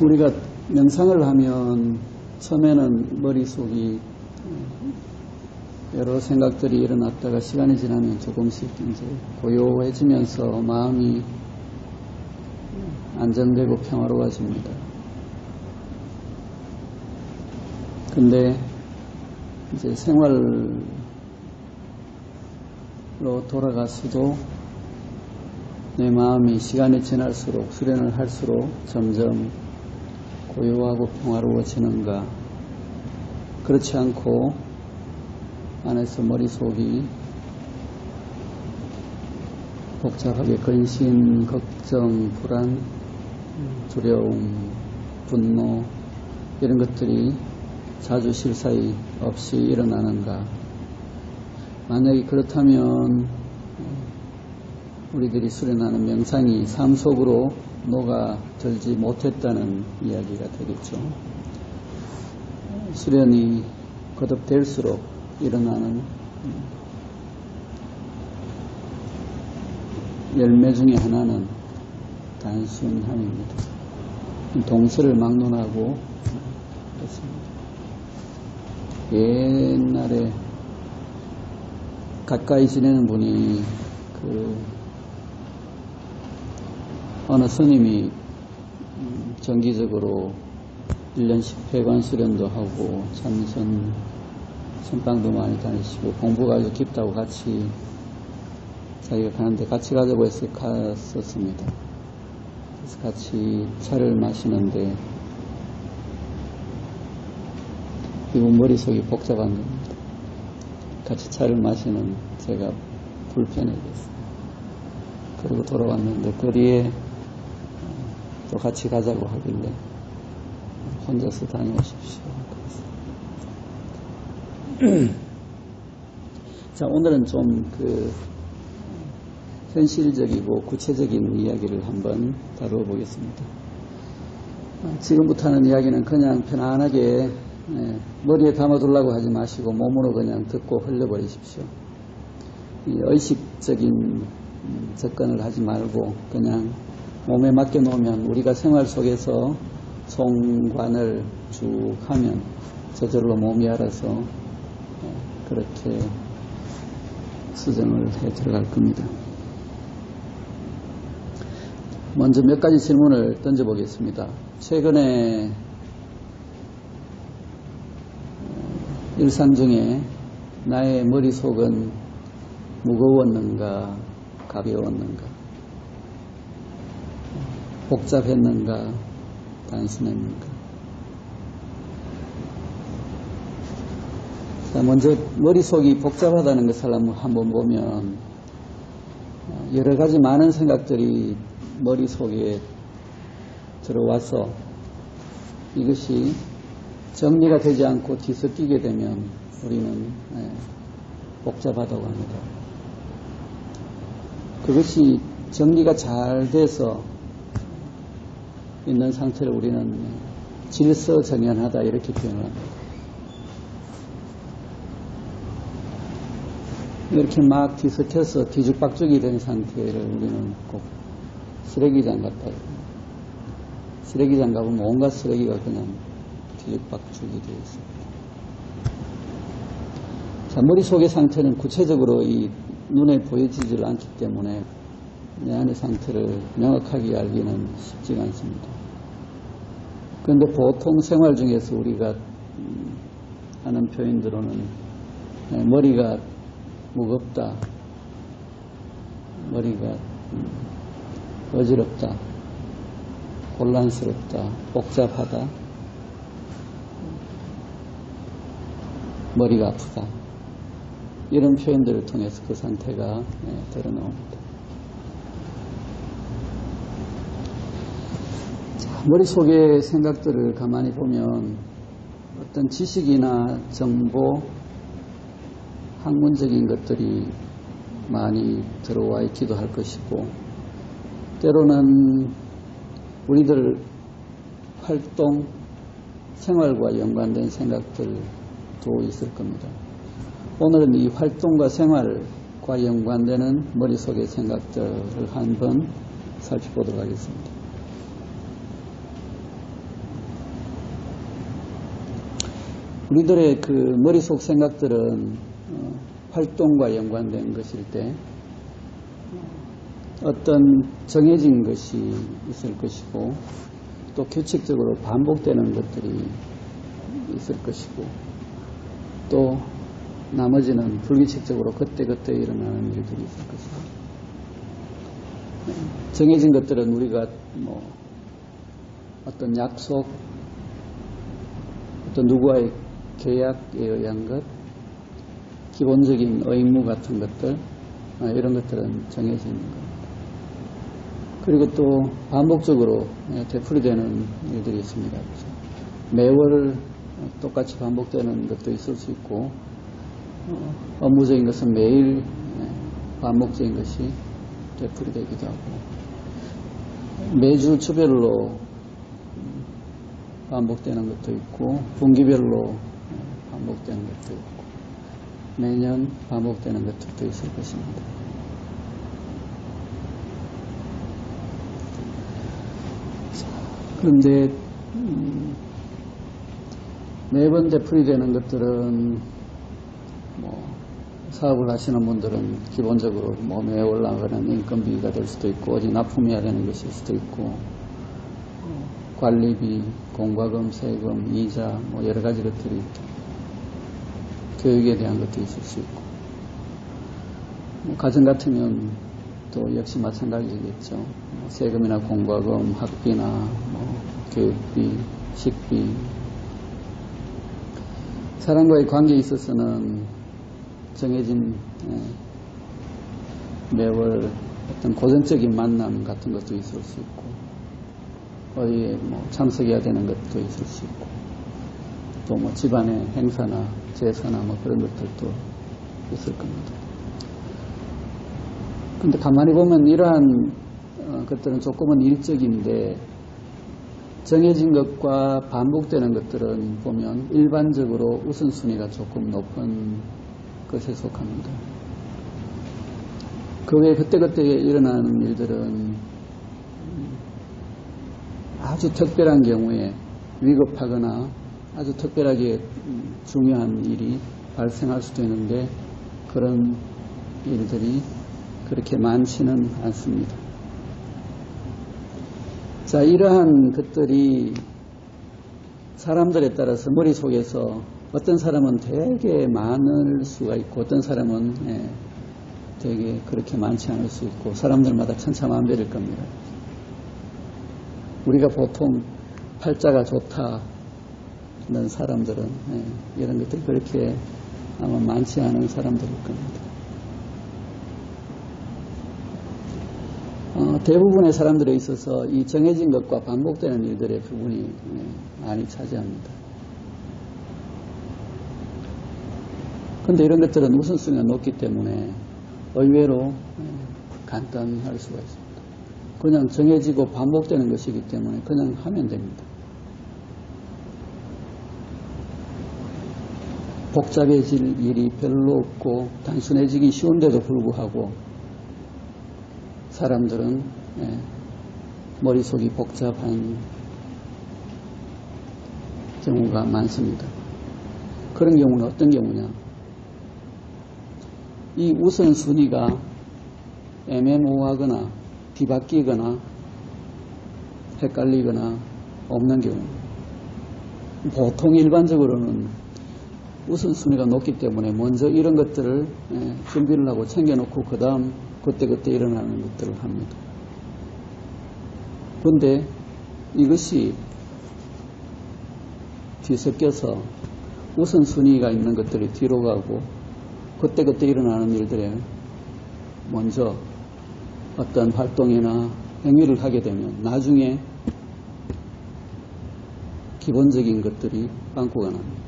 우리가 명상을 하면 처음에는 머릿속이 여러 생각들이 일어났다가 시간이 지나면 조금씩 이제 고요해지면서 마음이 안정되고 평화로워집니다. 근데 이제 생활로 돌아가서도 내 마음이 시간이 지날수록 수련을 할수록 점점 고요하고 평화로워지는가, 그렇지 않고 안에서 머릿속이 복잡하게 근심, 걱정, 불안, 두려움, 분노 이런 것들이 자주 쉴 사이 없이 일어나는가. 만약에 그렇다면 우리들이 수련하는 명상이 삶 속으로 녹아들지 못했다는 이야기가 되겠죠. 수련이 거듭될수록 일어나는 열매 중에 하나는 단순함입니다. 동서를 막론하고 그렇습니다. 옛날에 가까이 지내는 분이 어느 스님이 정기적으로 1년씩 폐관 수련도 하고 선방도 많이 다니시고 공부가 아주 깊다고 같이 자기가 가는데 같이 가자고 해서 갔었습니다. 그래서 같이 차를 마시는데 이분 머릿속이 복잡한 겁니다. 같이 차를 마시는 제가 불편해졌어요. 그리고 돌아왔는데 거리에 또 같이 가자고 하길래 혼자서 다녀오십시오. 자, 오늘은 좀 현실적이고 구체적인 이야기를 한번 다루어 보겠습니다. 지금부터 하는 이야기는 그냥 편안하게 머리에 담아두려고 하지 마시고 몸으로 그냥 듣고 흘려버리십시오. 의식적인 접근을 하지 말고 그냥 몸에 맡겨 놓으면 우리가 생활 속에서 송관을 쭉 하면 저절로 몸이 알아서 그렇게 수정을 해 들어갈 겁니다. 먼저 몇 가지 질문을 던져보겠습니다. 최근에 일상 중에 나의 머릿속은 무거웠는가, 가벼웠는가, 복잡했는가, 단순했는가. 자, 먼저 머릿속이 복잡하다는 것을 한번 보면 여러 가지 많은 생각들이 머릿속에 들어와서 이것이 정리가 되지 않고 뒤섞이게 되면 우리는 복잡하다고 합니다. 그것이 정리가 잘 돼서 있는 상태를 우리는 질서정연하다 이렇게 표현을 합니다. 이렇게 막 뒤섞여서 뒤죽박죽이 된 상태를 우리는 꼭 쓰레기장 같아요. 쓰레기장 가보면 온갖 쓰레기가 그냥 뒤죽박죽이 되어 있습니다. 자, 머릿속의 상태는 구체적으로 이 눈에 보여지질 않기 때문에 내 안의 상태를 명확하게 알기는 쉽지가 않습니다. 그런데 보통 생활 중에서 우리가 하는 표현들로는 머리가 무겁다, 머리가 어지럽다, 곤란스럽다, 복잡하다, 머리가 아프다, 이런 표현들을 통해서 그 상태가 드러나옵니다. 머릿속의 생각들을 가만히 보면 어떤 지식이나 정보, 학문적인 것들이 많이 들어와 있기도 할 것이고, 때로는 우리들 활동, 생활과 연관된 생각들도 있을 겁니다. 오늘은 이 활동과 생활과 연관되는 머릿속의 생각들을 한번 살펴보도록 하겠습니다. 우리들의 그 머릿속 생각들은 활동과 연관된 것일 때 어떤 정해진 것이 있을 것이고 또 규칙적으로 반복되는 것들이 있을 것이고 또 나머지는 불규칙적으로 그때그때 일어나는 일들이 있을 것이고 정해진 것들은 우리가 뭐 어떤 약속, 어떤 누구와의 계약에 의한 것, 기본적인 의무 같은 것들, 이런 것들은 정해진 겁니다. 그리고 또 반복적으로 되풀이되는 일들이 있습니다. 매월 똑같이 반복되는 것도 있을 수 있고 업무적인 것은 매일 반복적인 것이 되풀이되기도 하고 매주 주별로 반복되는 것도 있고 분기별로 반복되는 것도 있고 매년 반복되는 것들도 있을 것입니다. 그런데 매번 되풀이되는 것들은 뭐 사업을 하시는 분들은 기본적으로 뭐 매월 나가는 인건비가 될 수도 있고 어디 납품해야 되는 것일 수도 있고 관리비, 공과금, 세금, 이자 뭐 여러 가지 것들이 교육에 대한 것도 있을 수 있고 뭐 가정 같으면 또 역시 마찬가지겠죠. 세금이나 공과금, 학비나 뭐 교육비, 식비 사람과의 관계에 있어서는 정해진 매월 어떤 고정적인 만남 같은 것도 있을 수 있고 어디에 뭐 참석해야 되는 것도 있을 수 있고 또 뭐 집안의 행사나 제사나 뭐 그런 것들도 있을 겁니다. 근데 가만히 보면 이러한 것들은 조금은 일적인데 정해진 것과 반복되는 것들은 보면 일반적으로 우선순위가 조금 높은 것에 속합니다. 그 외에 그때그때 일어나는 일들은 아주 특별한 경우에 위급하거나 아주 특별하게 중요한 일이 발생할 수도 있는데 그런 일들이 그렇게 많지는 않습니다. 자, 이러한 것들이 사람들에 따라서 머릿속에서 어떤 사람은 되게 많을 수가 있고 어떤 사람은 되게 그렇게 많지 않을 수 있고 사람들마다 천차만별일 겁니다. 우리가 보통 팔자가 좋다는 사람들은 이런 것들이 그렇게 아마 많지 않은 사람들일 겁니다. 대부분의 사람들에 있어서 이 정해진 것과 반복되는 일들의 부분이 많이 차지합니다. 그런데 이런 것들은 우선순위가 높기 때문에 의외로 간단할 수가 있습니다. 그냥 정해지고 반복되는 것이기 때문에 그냥 하면 됩니다. 복잡해질 일이 별로 없고 단순해지기 쉬운데도 불구하고 사람들은 머릿속이 복잡한 경우가 많습니다. 그런 경우는 어떤 경우냐? 이 우선순위가 애매모호하거나 뒤바뀌거나 헷갈리거나 없는 경우 보통 일반적으로는 우선순위가 높기 때문에 먼저 이런 것들을 준비를 하고 챙겨놓고 그 다음 그때그때 일어나는 것들을 합니다. 그런데 이것이 뒤섞여서 우선순위가 있는 것들이 뒤로 가고 그때그때 일어나는 일들에 먼저 어떤 활동이나 행위를 하게 되면 나중에 기본적인 것들이 빵꾸가 납니다.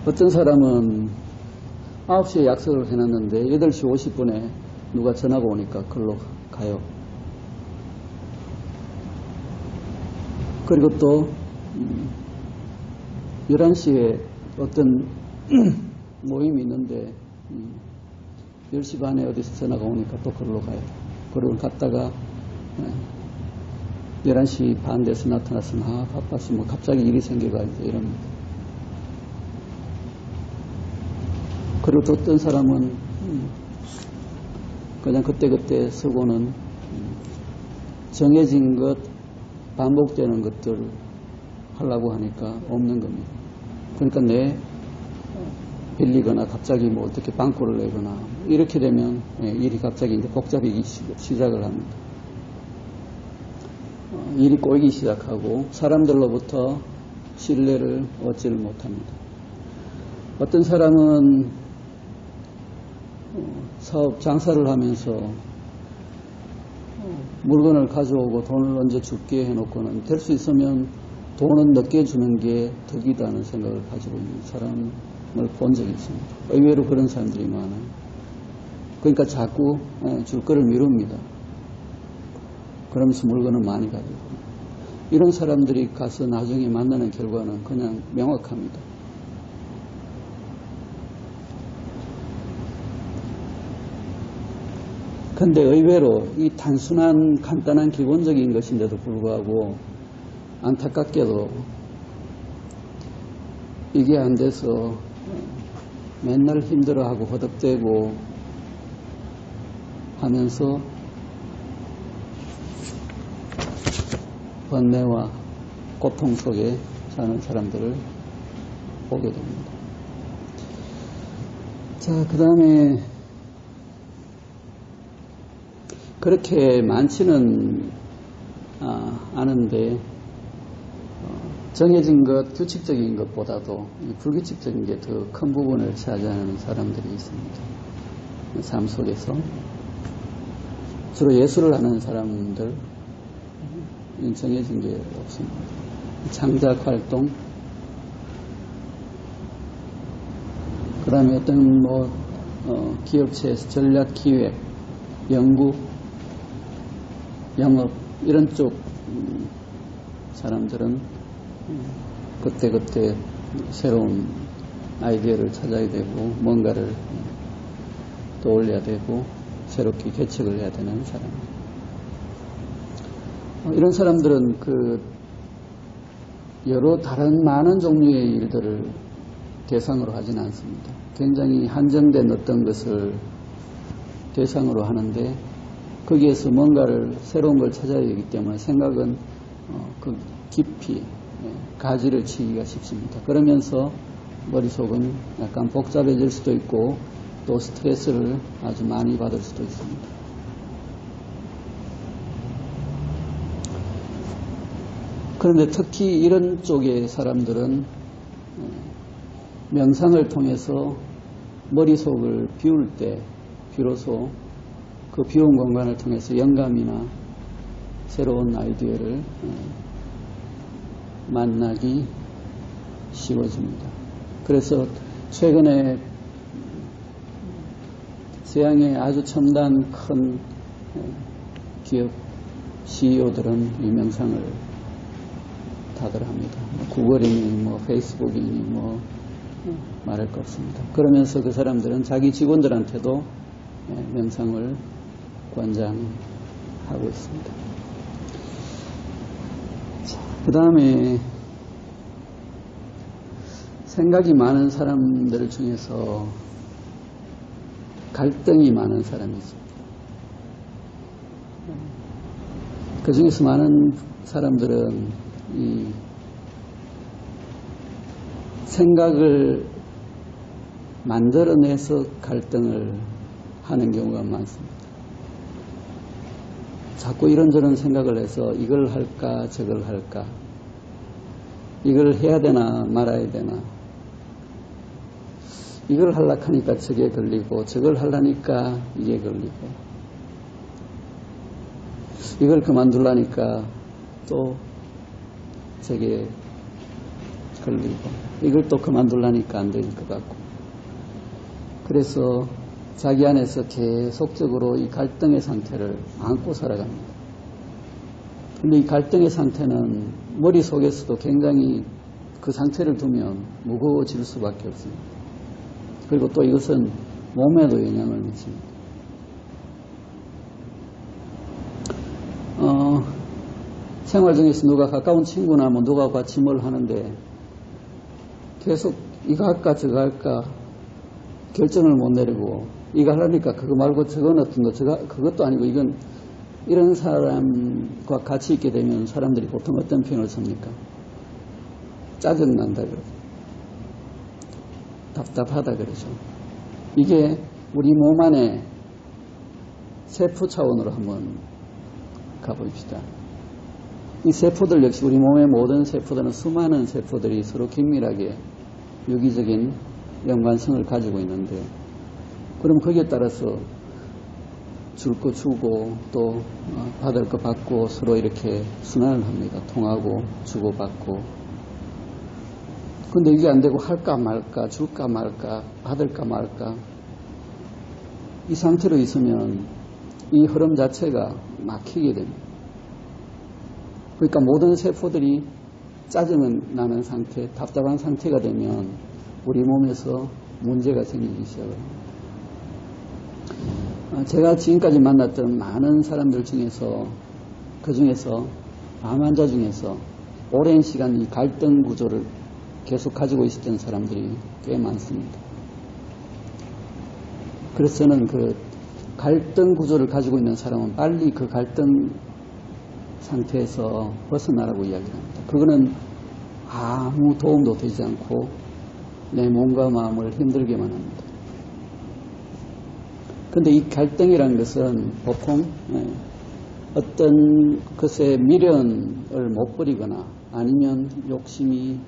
어떤 사람은 9시에 약속을 해놨는데 8시 50분에 누가 전화가 오니까 그걸로 가요. 그리고 또 11시에 어떤 모임이 있는데 10시 반에 어디서 전화가 오니까 또 그걸로 가요. 그러고 갔다가 11시 반 돼서 나타났으면 바빠서 뭐 갑자기 일이 생겨가지고 이럽니다. 그리고 또 어떤 사람은 그냥 그때그때 쓰고는 정해진 것, 반복되는 것들을 하려고 하니까 없는 겁니다. 그러니까 빌리거나 갑자기 뭐 어떻게 빵꾸를 내거나 이렇게 되면 일이 갑자기 이제 복잡해지기 시작을 합니다. 일이 꼬이기 시작하고 사람들로부터 신뢰를 얻지를 못합니다. 어떤 사람은 사업 장사를 하면서 물건을 가져오고 돈을 얹어 줄게 해놓고는 될 수 있으면 돈은 늦게 주는 게 덕이다는 생각을 가지고 있는 사람을 본 적이 있습니다. 의외로 그런 사람들이 많아요. 그러니까 자꾸 줄 거를 미룹니다. 그러면서 물건은 많이 가지고. 이런 사람들이 가서 나중에 만나는 결과는 그냥 명확합니다. 근데 의외로 이 단순한 간단한 기본적인 것인데도 불구하고 안타깝게도 이게 안 돼서 맨날 힘들어하고 허덕대고 하면서 번뇌와 고통 속에 사는 사람들을 보게 됩니다. 자, 그 다음에 그렇게 많지는 않은데 정해진 것, 규칙적인 것보다도 불규칙적인 게 더 큰 부분을 차지하는 사람들이 있습니다. 삶 속에서 주로 예술을 하는 사람들 정해진 게 없습니다. 창작 활동, 그 다음에 어떤 기업체에서 전략 기획, 연구, 영업 이런 쪽 사람들은 그때그때 새로운 아이디어를 찾아야 되고 뭔가를 떠올려야 되고 새롭게 개척을 해야 되는 사람. 이런 사람들은 여러 다른 많은 종류의 일들을 대상으로 하진 않습니다. 굉장히 한정된 어떤 것을 대상으로 하는데 거기에서 뭔가를 새로운 걸 찾아야 되기 때문에 생각은 그 깊이 가지를 치기가 쉽습니다. 그러면서 머릿속은 약간 복잡해질 수도 있고 또 스트레스를 아주 많이 받을 수도 있습니다. 그런데 특히 이런 쪽의 사람들은 명상을 통해서 머릿속을 비울 때 비로소 그 비운 공간을 통해서 영감이나 새로운 아이디어를 만나기 쉬워집니다. 그래서 최근에 서양의 아주 첨단 큰 기업 CEO들은 이 명상을 다들 합니다. 구글이니 페이스북이니 말할 것 없습니다. 그러면서 그 사람들은 자기 직원들한테도 명상을 권장하고 있습니다. 그 다음에 생각이 많은 사람들 중에서 갈등이 많은 사람이 있습니다. 그 중에서 많은 사람들은 이 생각을 만들어내서 갈등을 하는 경우가 많습니다. 자꾸 이런저런 생각을 해서 이걸 할까 저걸 할까, 이걸 해야 되나 말아야 되나, 이걸 하려고 하니까 저게 걸리고 저걸 하려니까 이게 걸리고, 이걸 그만두려니까 또 저게 걸리고, 이걸 또 그만두려니까 안 될 것 같고, 그래서 자기 안에서 계속적으로 이 갈등의 상태를 안고 살아갑니다. 근데 이 갈등의 상태는 머릿속에서도 굉장히 그 상태를 두면 무거워질 수밖에 없습니다. 그리고 또 이것은 몸에도 영향을 미칩니다. 생활 중에서 누가 가까운 친구나 뭐 누가 같이 뭘 하는데 계속 이거 할까 저거 할까 결정을 못 내리고 이거 하려니까 그거 말고 저건 어떤 거 그것도 아니고 이건 이런 사람과 같이 있게 되면 사람들이 보통 어떤 표현을 씁니까? 짜증난다 그러죠. 답답하다 그러죠. 이게 우리 몸 안에 세포 차원으로 한번 가봅시다. 이 세포들 역시 우리 몸의 모든 세포들은 수많은 세포들이 서로 긴밀하게 유기적인 연관성을 가지고 있는데 그럼 거기에 따라서 줄 거 주고 또 받을 거 받고 서로 이렇게 순환을 합니다. 통하고 주고받고. 근데 이게 안 되고 할까 말까 줄까 말까 받을까 말까 이 상태로 있으면 이 흐름 자체가 막히게 됩니다. 그러니까 모든 세포들이 짜증은 나는 상태, 답답한 상태가 되면 우리 몸에서 문제가 생기기 시작합니다. 제가 지금까지 만났던 많은 사람들 중에서 그 중에서 암 환자 중에서 오랜 시간 이 갈등 구조를 계속 가지고 있었던 사람들이 꽤 많습니다. 그래서 저는 그 갈등 구조를 가지고 있는 사람은 빨리 그 갈등 상태에서 벗어나라고 이야기를 합니다. 그거는 아무 도움도 되지 않고 내 몸과 마음을 힘들게만 합니다. 그런데 이 갈등이라는 것은 보통 어떤 것에 미련을 못 버리거나 아니면 욕심이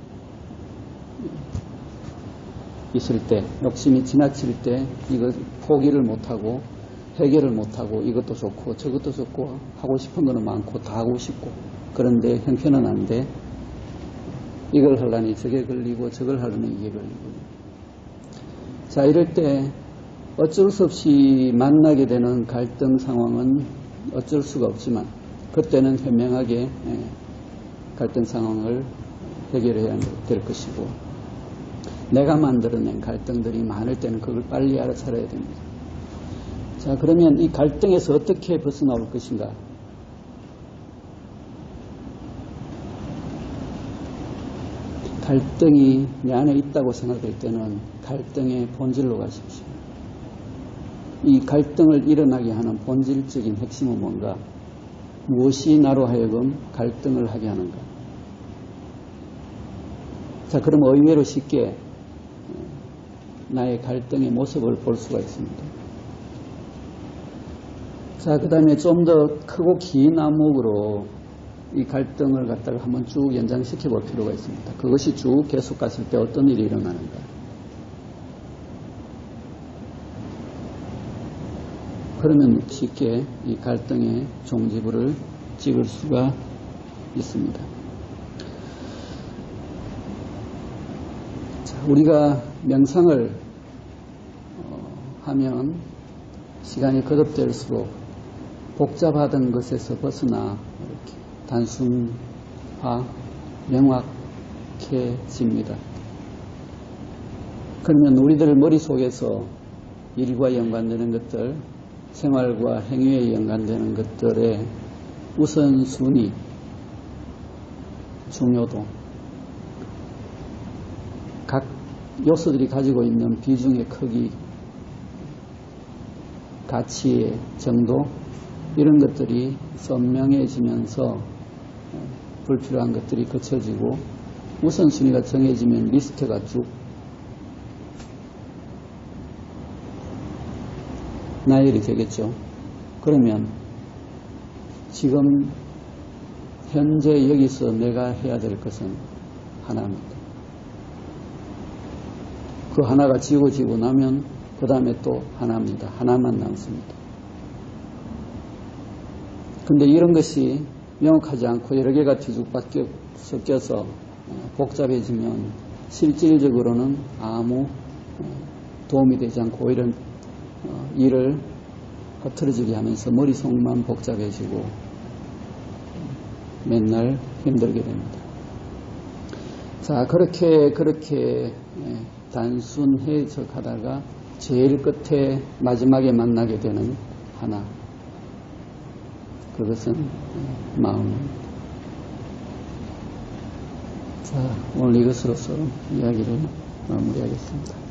있을 때, 욕심이 지나칠 때 이거 포기를 못하고 해결을 못하고 이것도 좋고 저것도 좋고 하고 싶은 거는 많고 다 하고 싶고 그런데 형편은 이걸 하려니 저게 걸리고 저걸 하려니 이게 걸리고. 자, 이럴 때 어쩔 수 없이 만나게 되는 갈등 상황은 어쩔 수가 없지만 그때는 현명하게 갈등 상황을 해결해야 될 것이고 내가 만들어낸 갈등들이 많을 때는 그걸 빨리 알아차려야 됩니다. 자, 그러면 이 갈등에서 어떻게 벗어나올 것인가? 갈등이 내 안에 있다고 생각될 때는 갈등의 본질로 가십시오. 이 갈등을 일어나게 하는 본질적인 핵심은 뭔가? 무엇이 나로 하여금 갈등을 하게 하는가? 자, 그럼 의외로 쉽게 나의 갈등의 모습을 볼 수가 있습니다. 자, 그 다음에 좀 더 크고 긴 안목으로 이 갈등을 갖다가 한번 쭉 연장시켜 볼 필요가 있습니다. 그것이 쭉 계속 갔을 때 어떤 일이 일어나는가? 그러면 쉽게 이 갈등의 종지부를 찍을 수가 있습니다. 자, 우리가 명상을 하면 시간이 거듭될수록 복잡하던 것에서 벗어나 이렇게 단순화, 명확해집니다. 그러면 우리들 머릿속에서 일과 연관되는 것들, 생활과 행위에 연관되는 것들의 우선순위, 중요도, 각 요소들이 가지고 있는 비중의 크기, 가치의 정도, 이런 것들이 선명해지면서 불필요한 것들이 거쳐지고 우선순위가 정해지면 리스트가 쭉 나열이 되겠죠. 그러면 지금 현재 여기서 내가 해야 될 것은 하나입니다. 그 하나가 지워지고 나면 그 다음에 또 하나입니다. 하나만 남습니다. 근데 이런 것이 명확하지 않고 여러 개가 뒤죽박죽 섞여서 복잡해지면 실질적으로는 아무 도움이 되지 않고 오히려 일을 흐트러지게 하면서 머릿속만 복잡해지고 맨날 힘들게 됩니다. 자, 그렇게 단순해져 가다가 제일 끝에 마지막에 만나게 되는 하나. 그것은 마음입니다. 자, 오늘 이것으로서 이야기를 마무리하겠습니다.